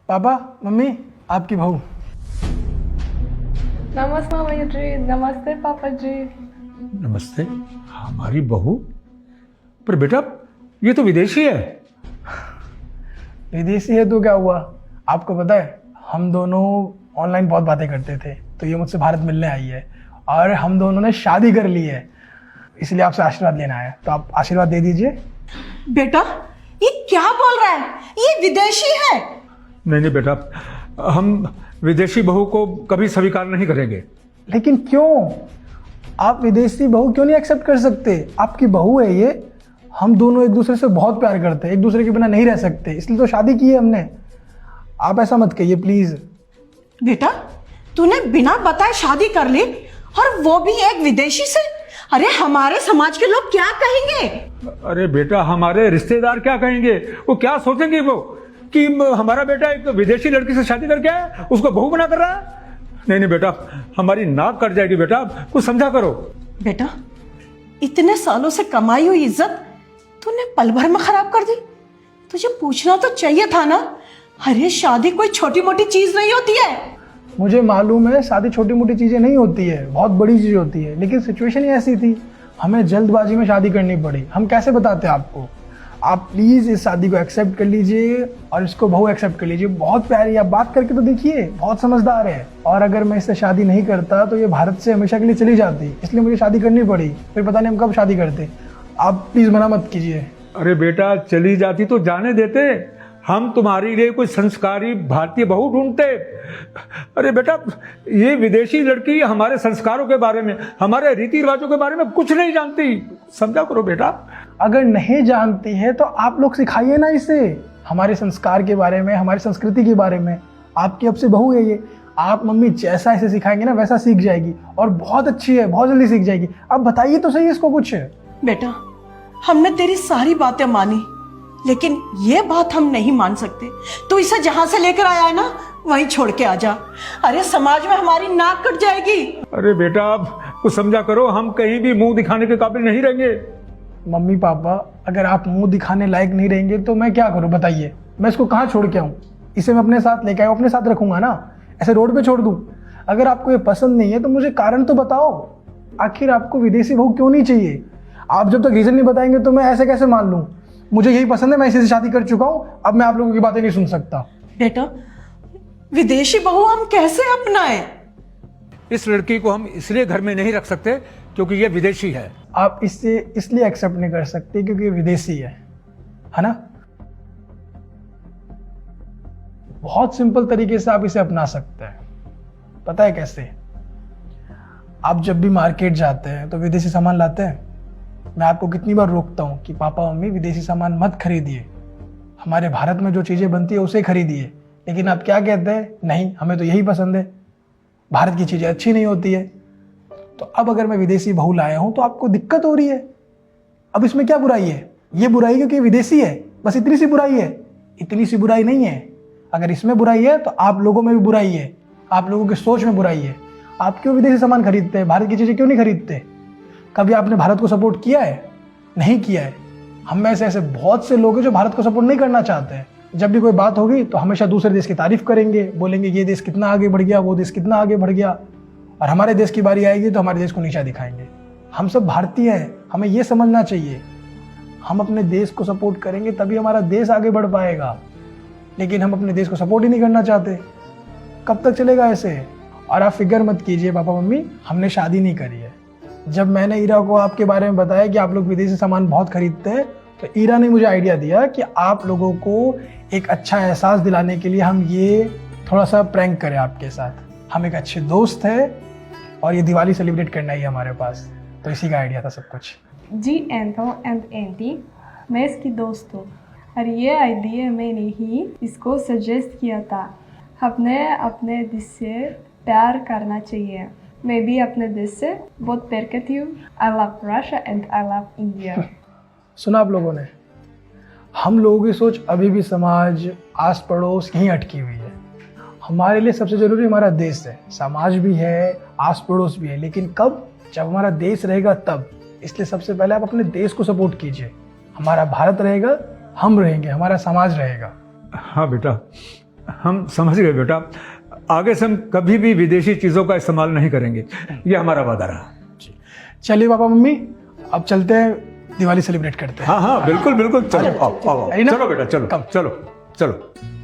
Papa mummy आपकी बहू। नमस्ते मम्मी जी। नमस्ते पापा जी। नमस्ते। हमारी बहू? पर बेटा ये तो विदेशी है। विदेशी है तो क्या हुआ? आपको पता है हम दोनों ऑनलाइन बहुत बातें करते थे, तो ये मुझसे भारत मिलने आई है और हम दोनों ने शादी कर ली है, इसलिए आपसे आशीर्वाद लेना आया। तो आप आशीर्वाद दे दीजिए। बेटा ये क्या बोल रहा है? ये विदेशी है। नहीं बेटा, हम विदेशी बहू को कभी स्वीकार नहीं करेंगे। लेकिन क्यों? आप विदेशी बहू क्यों नहीं एक्सेप्ट कर सकते? आपकी बहू है ये। हम दोनों एक दूसरे से बहुत प्यार करते हैं, एक दूसरे के बिना नहीं रह सकते, इसलिए तो शादी की है हमने। आप ऐसा मत कहिए प्लीज। बेटा तूने बिना बताए शादी कर ली और वो भी एक विदेशी से। अरे हमारे समाज के लोग क्या कहेंगे? अरे बेटा, हमारे रिश्तेदार क्या कहेंगे? वो क्या सोचेंगे वो कि हमारा बेटा एक विदेशी लड़की से शादी करके आया, उसको बहू बना कर रहा है। नहीं बेटा, हमारी नाक कट जाएगी बेटा, कुछ समझा करो। बेटा इतने सालों से कमाई हुई इज्जत तूने पल भर में खराब कर दी। तुझे पूछना तो चाहिए था ना। अरे शादी कोई छोटी मोटी चीज नहीं होती है। मुझे मालूम है शादी छोटी मोटी चीज़ें नहीं होती है, बहुत बड़ी चीज़ होती है, लेकिन सिचुएशन ही ऐसी थी, हमें जल्दबाजी में शादी करनी पड़ी। हम कैसे बताते आपको? आप प्लीज़ इस शादी को एक्सेप्ट कर लीजिए और इसको बहू एक्सेप्ट कर लीजिए। बहुत प्यारी, आप बात करके तो देखिए, बहुत समझदार है। और अगर मैं इससे शादी नहीं करता तो ये भारत से हमेशा के लिए चली जाती, इसलिए मुझे शादी करनी पड़ी। फिर पता नहीं हम कब शादी करते। आप प्लीज़ मना मत कीजिए। अरे बेटा, चली जाती तो जाने देते, हम तुम्हारे लिए कोई संस्कारी भारतीय बहू ढूंढते। अरे बेटा, ये विदेशी लड़की हमारे संस्कारों के बारे में, हमारे रीति रिवाजों के बारे में कुछ नहीं जानती। समझा करो बेटा। अगर नहीं जानती है तो आप लोग सिखाइए ना इसे, हमारे संस्कार के बारे में, हमारी संस्कृति के बारे में। आपकी अब से बहू है ये, आप मम्मी जैसा इसे सिखाएंगे ना वैसा सीख जाएगी और बहुत अच्छी है, बहुत जल्दी सीख जाएगी। अब बताइए तो सही इसको कुछ। बेटा हमने तेरी सारी बातें मानी, लेकिन ये बात हम नहीं मान सकते। तू इसे जहां से लेकर आया है ना वहीं छोड़ के आ जा। अरे समाज में हमारी नाक कट जाएगी। अरे बेटा, अब कुछ समझा करो, हम कहीं भी मुंह दिखाने के काबिल नहीं रहेंगे। मम्मी पापा, अगर आप मुंह दिखाने लायक नहीं रहेंगे तो मैं क्या करूं बताइए? मैं इसको कहाँ छोड़ के आऊं? इसे मैं अपने साथ लेके आऊं, अपने साथ रखूंगा ना, ऐसे रोड पे छोड़ दूं? अगर आपको ये पसंद नहीं है तो मुझे कारण तो बताओ। आखिर आपको विदेशी बहू क्यों नहीं चाहिए? आप जब तक रीजन नहीं बताएंगे तो मैं ऐसे कैसे मान लूं? मुझे यही पसंद है, मैं इसी से शादी कर चुका हूं, अब मैं आप लोगों की बातें नहीं सुन सकता। बेटा विदेशी बहू हम कैसे अपनाएं? इस लड़की को हम इसलिए घर में नहीं रख सकते क्योंकि ये विदेशी है। आप इससे इसलिए एक्सेप्ट नहीं कर सकते क्योंकि ये विदेशी है ना? बहुत सिंपल तरीके से आप इसे अपना सकते हैं। पता है कैसे? आप जब भी मार्केट जाते हैं तो विदेशी सामान लाते हैं। मैं आपको कितनी बार रोकता हूँ कि पापा मम्मी विदेशी सामान मत खरीदिए, हमारे भारत में जो चीज़ें बनती है उसे खरीदिए। लेकिन आप क्या कहते हैं? नहीं, हमें तो यही पसंद है, भारत की चीज़ें अच्छी नहीं होती है। तो अब अगर मैं विदेशी बहू लाया हूँ तो आपको दिक्कत हो रही है। अब इसमें क्या बुराई है? ये बुराई क्योंकि विदेशी है, बस इतनी सी बुराई है। इतनी सी बुराई नहीं है। अगर इसमें बुराई है तो आप लोगों में भी बुराई है, आप लोगों की सोच में बुराई है। आप क्यों विदेशी सामान खरीदते हैं? भारत की चीज़ें क्यों नहीं खरीदते? कभी आपने भारत को सपोर्ट किया है? नहीं किया है। हम में से ऐसे बहुत से लोग हैं जो भारत को सपोर्ट नहीं करना चाहते हैं। जब भी कोई बात होगी तो हमेशा दूसरे देश की तारीफ करेंगे, बोलेंगे ये देश कितना आगे बढ़ गया, वो देश कितना आगे बढ़ गया। और हमारे देश की बारी आएगी तो हमारे देश को नीचा दिखाएंगे। हम सब भारतीय हैं, हमें ये समझना चाहिए। हम अपने देश को सपोर्ट करेंगे तभी हमारा देश आगे बढ़ पाएगा। लेकिन हम अपने देश को सपोर्ट ही नहीं करना चाहते। कब तक चलेगा ऐसे? और आप फिक्र मत कीजिए पापा मम्मी, हमने शादी नहीं करी है। जब मैंने ईरा को आपके बारे में बताया कि आप लोग विदेशी सामान बहुत खरीदते हैं, तो ईरा ने मुझे आइडिया दिया कि आप लोगों को एक अच्छा एहसास दिलाने के लिए हम ये थोड़ा सा प्रैंक करें आपके साथ। हम एक अच्छे दोस्त हैं और ये दिवाली सेलिब्रेट करना ही हमारे पास, तो इसी का आइडिया था सब कुछ। जी एंथो एंड एंटी, मैं इसकी दोस्त हूँ और ये आइडिया मैंने ही इसको सजेस्ट किया था। अपने देश से प्यार करना चाहिए। मैं भी अपने देश से बहुत प्यार करती हूँ। I love Russia and I love India. सुना आप लोगों ने? हम लोगों की सोच अभी भी समाज, आस पड़ोस यहीं अटकी हुई है। हमारे लिए सबसे जरूरी हमारा देश है, समाज भी है, आस पड़ोस भी है। लेकिन कब? जब हमारा देश रहेगा तब। इसलिए सबसे पहले आप अपने देश को सपोर्ट कीजिए। हमारा भारत रहेगा, हम रहेंगे, हमारा समाज रहेगा। हाँ बेटा, हम समझ गए बेटा, आगे से हम कभी भी विदेशी चीज़ों का इस्तेमाल नहीं करेंगे, ये हमारा वादा रहा। चलिए पापा मम्मी, अब चलते हैं, दिवाली सेलिब्रेट करते हैं। हाँ हाँ बिल्कुल बिल्कुल, चलो आओ आओ आओ। है ना? चलो बेटा, चलो कम। चलो चलो।